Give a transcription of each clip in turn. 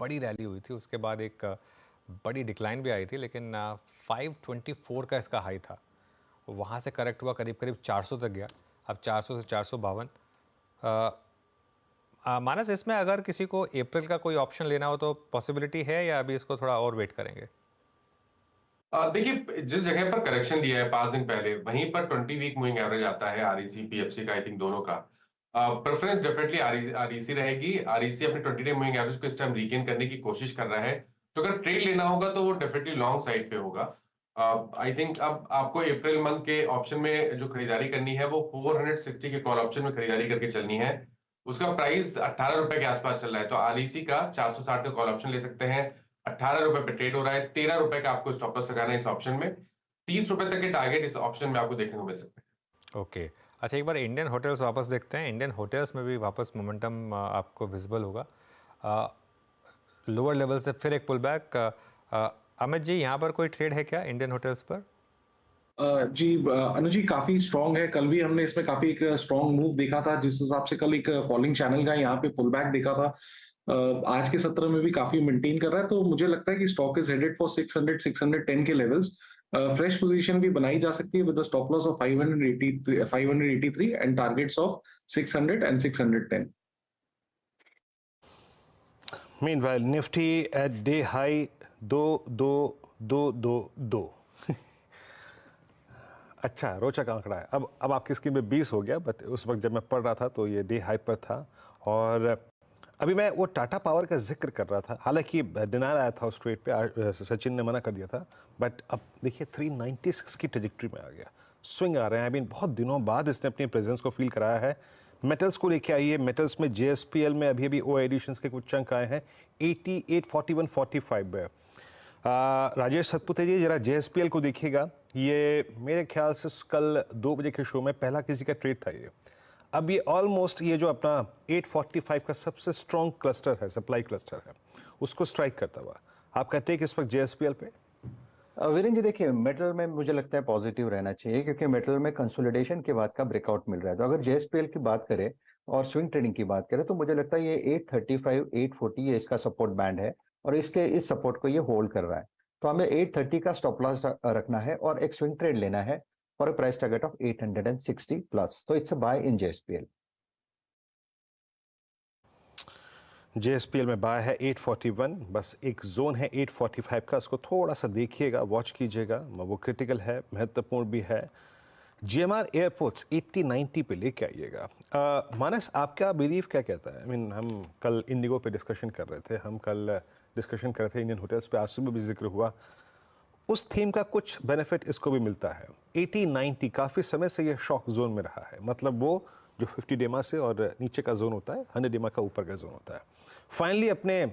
बड़ी रैली हुई थी, उसके बाद एक बड़ी डिक्लाइन भी आई थी, लेकिन 524 का इसका हाई था, वहाँ से करेक्ट हुआ, करीब करीब 400 तक गया, अब 400 से 452। मानस, इसमें अगर किसी को अप्रैल का कोई ऑप्शन लेना हो तो पॉसिबिलिटी है, या अभी इसको थोड़ा और वेट करेंगे? देखिए, जिस जगह पर करेक्शन लिया है 5 दिन पहले, वहीं पर 20 वीक मूविंग एवरेज आता है आरईसी पीएफसी का, आई थिंक दोनों का। प्रेफरेंस डेफिनेटली आरईसी रहेगी। आरईसी अपने 20 डे मूविंग एवरेज को इस टाइम रीगेन करने की कोशिश कर रहा है, तो अगर ट्रेड लेना होगा तो वो डेफिनेटली लॉन्ग साइड पे होगा। आई थिंक अब आपको अप्रैल मंथ के ऑप्शन में जो खरीदारी करनी है वो 460 के कॉल ऑप्शन में खरीदारी करके चलनी है। उसका प्राइस 18 रुपए के आसपास चल रहा है, तो आरईसी का 460 का कॉल ऑप्शन ले सकते हैं। 18 रुपए पे ट्रेड हो रहा है, 13 रुपए का आपको स्टॉप लॉस लगाना है इस ऑप्शन में। 30 रुपए तक के टारगेट इस ऑप्शन में आपको देखने को मिल सकते हैं। ओके। अच्छा, एक बार इंडियन होटल्स वापस देखते हैं। इंडियन होटल्स में भी वापस मोमेंटम आपको विजिबल होगा। लोअर लेवल से फिर एक पुल बैक। अमित जी, यहाँ पर कोई ट्रेड है क्या इंडियन होटल्स पर? जी, अनुज जी काफी स्ट्रांग है। कल भी हमने इसमें काफी एक स्ट्रांग मूव देखा था, जिस हिसाब से कल एक फॉलिंग चैनल का यहाँ पे पुल बैक देखा था। आज के सत्र में भी काफी मेंटेन कर रहा है, तो मुझे लगता है कि स्टॉक इज हेडेड फॉर 600 610 के लेवल्स। फ्रेश पोजीशन भी बनाई जा सकती है with stop loss of 583 and targets of 600 and 610। Meanwhile, Nifty at day high 222222। अच्छा, रोचक आंकड़ा है। अब आपकी स्क्रीन पे 20 हो गया, बट उस वक्त जब मैं पढ़ रहा था तो ये डे हाई पर था। और अभी मैं वो टाटा पावर का जिक्र कर रहा था, हालांकि डिनार आया था उस ट्रेड पे, सचिन ने मना कर दिया था, बट अब देखिए 396 की ट्रेजेक्ट्री में आ गया। स्विंग आ रहे हैं। अभी बहुत दिनों बाद इसने अपनी प्रेजेंस को फील कराया है। मेटल्स को लेके आइए। मेटल्स में जेएसपीएल में अभी ओ एडिशंस के कुछ चंक आए हैं। 88, 41, 45 है। राजेश सतपुते जी, जरा जेएसपीएल को देखिएगा। ये मेरे ख्याल से कल 2 बजे के शो में पहला किसी का ट्रेड था ये। अब ये ऑलमोस्ट ये जो अपना 845 का सबसे स्ट्रॉन्ग क्लस्टर है, सप्लाई क्लस्टर है, उसको स्ट्राइक करता हुआ। आपका टेक इस वक्त जेएसपीएल पे? वीरेंद्र जी, देखिए मेटल में मुझे लगता है पॉजिटिव रहना चाहिए, क्योंकि मेटल में कंसोलिडेशन के बाद का ब्रेकआउट मिल रहा है। तो अगर जेएसपीएल की बात करें और स्विंग ट्रेडिंग की बात करें, तो मुझे लगता है ये 835 840 ये इसका सपोर्ट बैंड है, और इसके इस सपोर्ट को ये होल्ड कर रहा है। तो हमें 830 का स्टॉप लॉस रखना है और एक स्विंग ट्रेड लेना है for a price target of 860 plus. तो it's a buy in JSPL. JSPL में बाय है 841, बस एक जोन है 845 का, उसको थोड़ा सा देखिएगा, वॉच कीजिएगा, वो क्रिटिकल है, महत्वपूर्ण भी है। जीएमआर एयरपोर्ट्स 80-90 पे लेके आइएगा। मानस, आपका बिलीव क्या कहता है? हम कल इंडिगो पे डिस्कशन कर रहे थे, हम कल डिस्कशन कर रहे थे इंडियन होटल्स पे, आज सुबह भी जिक्र हुआ। उस थीम का कुछ बेनिफिट इसको भी मिलता है। 80-90 काफ़ी समय से ये शॉक जोन में रहा है, मतलब वो जो 50 डेमा से और नीचे का जोन होता है, 100 डेमा का ऊपर का जोन होता है। फाइनली अपने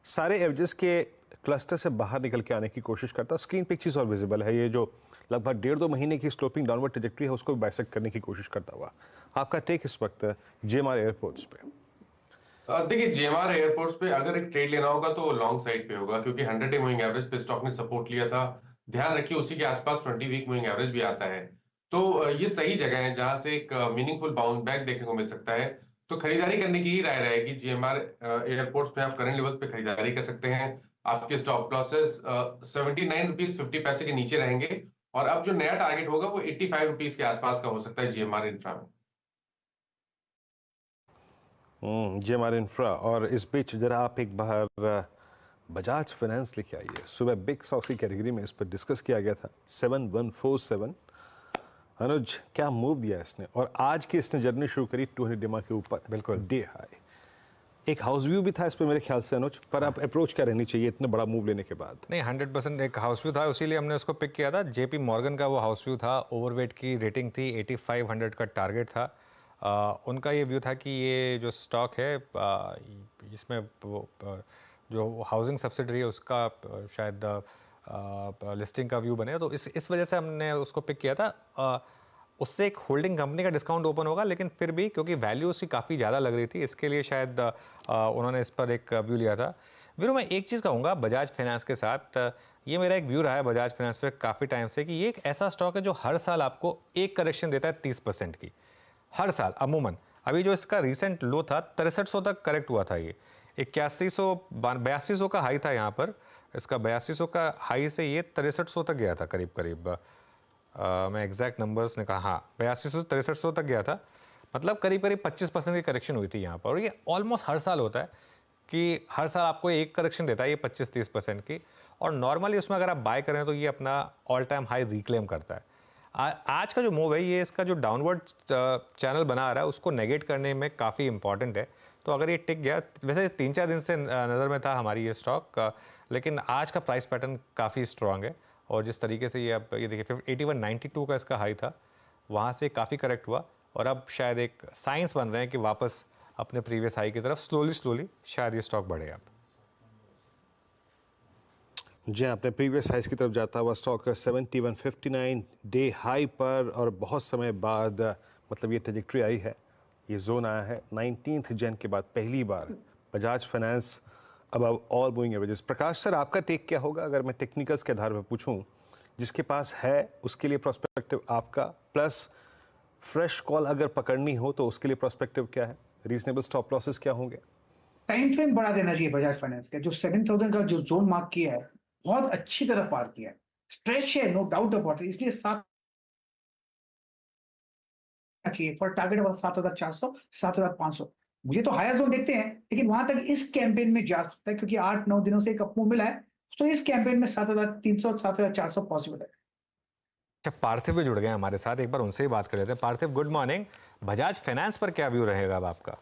सारे एवरेज के क्लस्टर से बाहर निकल के आने की कोशिश करता है। स्क्रीन पे एक चीज़ और विजिबल है, ये जो लगभग 1.5-2 महीने की स्लोपिंग डाउनवर्ड ट्रैजेक्टरी है, उसको भी बाइसेक्ट करने की कोशिश करता हुआ। आपका टेक इस वक्त जीएमआर एयरपोर्ट्स पे? देखिए, जेएमआर एयरपोर्ट्स पे अगर एक ट्रेड लेना होगा तो वो लॉन्ग साइड पे होगा, क्योंकि 100 डे मूविंग एवरेज पे स्टॉक ने सपोर्ट लिया था। ध्यान रखिए उसी के आसपास 20 वीक मूविंग एवरेज भी आता है। तो ये सही जगह है जहां से एक मीनिंगफुल बाउंस बैक देखने को मिल सकता है। तो खरीदारी करने की ही राय रहेगी। जीएमआर एयरपोर्ट्स पे आप करंट लेवल पे खरीदारी कर सकते हैं। आपके स्टॉप लॉसेस 79 रुपीज 50 पैसे के नीचे रहेंगे, और अब जो नया टारगेट होगा वो 85 रुपीज के आसपास का हो सकता है जीएमआर इंफ्रा में। GMR infra. और इस बीच जरा आप एक बार बजाज फाइनेंस लेके आइए। सुबह बिग स्टॉक्स की कैटेगरी में इस पर डिस्कस किया गया था। 7147। अनुज, क्या मूव दिया इसने, और आज की इसने जर्नी शुरू करी 200 डेमा के ऊपर, बिल्कुल डे हाई। एक हाउस व्यू भी था इस पर मेरे ख्याल से अनुज, पर आप अप्रोच क्या रहनी चाहिए इतने बड़ा मूव लेने के बाद? नहीं, 100% एक हाउस व्यू था, इसीलिए हमने उसको पिक किया था। जेपी मॉर्गन का वो हाउस व्यू था, ओवरवेट की रेटिंग थी, 8500 का टारगेट था। उनका ये व्यू था कि ये जो स्टॉक है, इसमें जो हाउसिंग सब्सिडरी है उसका शायद लिस्टिंग का व्यू बने, तो इस वजह से हमने उसको पिक किया था। उससे एक होल्डिंग कंपनी का डिस्काउंट ओपन होगा, लेकिन फिर भी क्योंकि वैल्यू उसकी काफ़ी ज़्यादा लग रही थी, इसके लिए शायद उन्होंने इस पर एक व्यू लिया था। वीरू, मैं एक चीज़ कहूँगा बजाज फाइनेंस के साथ, ये मेरा एक व्यू रहा है बजाज फाइनेंस पे काफ़ी टाइम से, कि ये एक ऐसा स्टॉक है जो हर साल आपको एक करेक्शन देता है 30% की, हर साल अमूमन। अभी जो इसका रिसेंट लो था 6300 तक करेक्ट हुआ था ये। 8200 का हाई था यहाँ पर। इसका 8200 का हाई से ये 6300 तक गया था करीब करीब। मैं एग्जैक्ट नंबर्स ने कहा, हाँ 8200 से 6300 तक गया था। मतलब करीब करीब 25% की करेक्शन हुई थी यहाँ पर। और ये ऑलमोस्ट हर साल होता है कि हर साल आपको एक करेक्शन देता है ये 25-30% की। और नॉर्मली उसमें अगर आप बाय करें तो ये अपना ऑल टाइम हाई रिक्लेम करता है। आज का जो मूव है ये इसका जो डाउनवर्ड चैनल बना रहा है उसको नेगेट करने में काफ़ी इंपॉर्टेंट है। तो अगर ये टिक गया, वैसे 3-4 दिन से नज़र में था हमारी ये स्टॉक, लेकिन आज का प्राइस पैटर्न काफ़ी स्ट्रांग है। और जिस तरीके से ये अब ये देखिए 8192 का इसका हाई था, वहाँ से काफ़ी करेक्ट हुआ और अब शायद एक साइंस बन रहे हैं कि वापस अपने प्रीवियस हाई की तरफ स्लोली शायद ये स्टॉक बढ़े अब। जी, अपने प्रीवियस हाइस की तरफ जाता हुआ स्टॉक 7159 डे हाई पर, और बहुत समय बाद मतलब ये ट्रेजेक्ट्री आई है, ये जोन आया है 19 जन के बाद पहली बार Bajaj finance above all moving averages. Prakash sir, आपका टेक क्या होगा अगर मैं टेक्निकल्स के आधार पर पूछूं? जिसके पास है उसके लिए प्रोस्पेक्टिव आपका, प्लस फ्रेश कॉल अगर पकड़नी हो तो उसके लिए प्रोस्पेक्टिव क्या है, रीजनेबल स्टॉप लॉसेस क्या होंगे? टाइम फ्रेम बढ़ा देना चाहिए बजाज फाइनेंस का। जो 7000 का जो जोन मार्क किया है बहुत अच्छी तरह पार किया है, स्ट्रेच है, नो डाउट अबाउट इट। इसलिए 7 चाहिए फॉर टारगेट वाला 7400 7500। मुझे तो हायर जोन देखते हैं, लेकिन वहां तक इस कैंपेन में जा सकता है क्योंकि 8-9 दिनों से एक अप मूव मिला है। तो इस कैंपेन में 7300 7400 पॉसिबल है। अच्छा, पार्थिव भी जुड़ गए हमारे साथ, एक बार उनसे ही बात कर लेते हैं। पार्थिव, गुड मॉर्निंग। बजाज फाइनेंस पर क्या व्यू रहेगा अब आपका?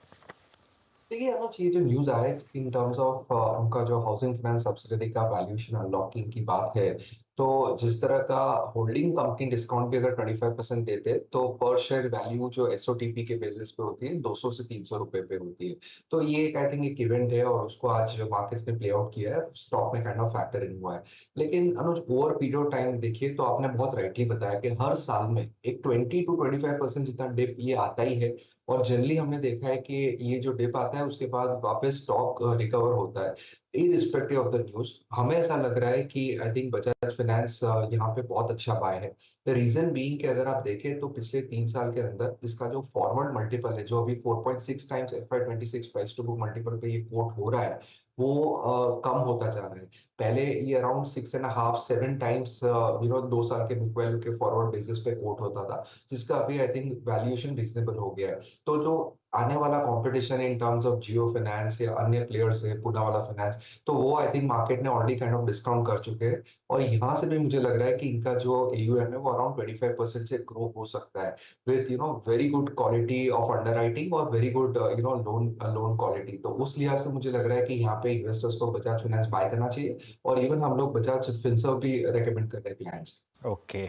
देखिए अनुज, ये जो न्यूज आए इन टर्म्स ऑफ उनका जो हाउसिंग फाइनेंस सब्सिडरी का वैल्यूएशन अनलॉकिंग की बात है, तो जिस तरह का होल्डिंग कंपनी डिस्काउंट भी अगर 25% देते तो पर शेयर वैल्यू जो एसओटीपी के बेसिस पे होती है 200 से 300 रुपए पे होती है। तो ये एक आई थिंक एक इवेंट है और उसको आज मार्केट्स ने प्ले आउट किया है, स्टॉक में काइंड ऑफ फैक्टर इन हुआ है। लेकिन अनुज, ओवर पीरियड ऑफ टाइम देखिए तो आपने बहुत राइटली बताया कि हर साल में एक 20 to 25% जितना डिप ये आता ही है। और जनरली हमने देखा है कि ये जो डिप आता है उसके बाद वापस स्टॉक रिकवर होता है। इररिस्पेक्टिव ऑफ द न्यूज, हमें ऐसा लग रहा है कि आई थिंक बजाज फाइनेंस यहाँ पे बहुत अच्छा बाय है। द रीजन बीइंग कि अगर आप देखें तो पिछले 3 साल के अंदर इसका जो फॉरवर्ड मल्टीपल है, जो अभी 4.6 times FY26 price to book multiple पे ये कोट हो रहा है, वो कम होता जा रहा है। पहले ये अराउंड 6.5-7 टाइम्स 2 साल के बुक वैल्यू के फॉरवर्ड बेसिस पे कोट होता था, जिसका अभी आई थिंक वैल्यूएशन रीजनेबल हो गया है। तो जो आने वाला competition in terms of Jio finance या अन्य प्लेयर्स है, पूनावाला फाइनेंस, तो वो आई थिंक मार्केट ने ऑलरेडी काइंड ऑफ डिस्काउंट कर चुके हैं। और यहाँ से भी मुझे लग रहा है कि इनका जो AUM है वो अराउंड 25% से ग्रो हो सकता है, with very good quality of underwriting और वेरी गुड लोन क्वालिटी। तो उस लिहाज से मुझे लग रहा है कि यहाँ पे इन्वेस्टर्स को बजाज फाइनेंस बाय करना चाहिए, और इवन हम लोग बजाज फिनसर्व भी रेकमेंड कर रहे हैं क्लाइंट्स। ओके।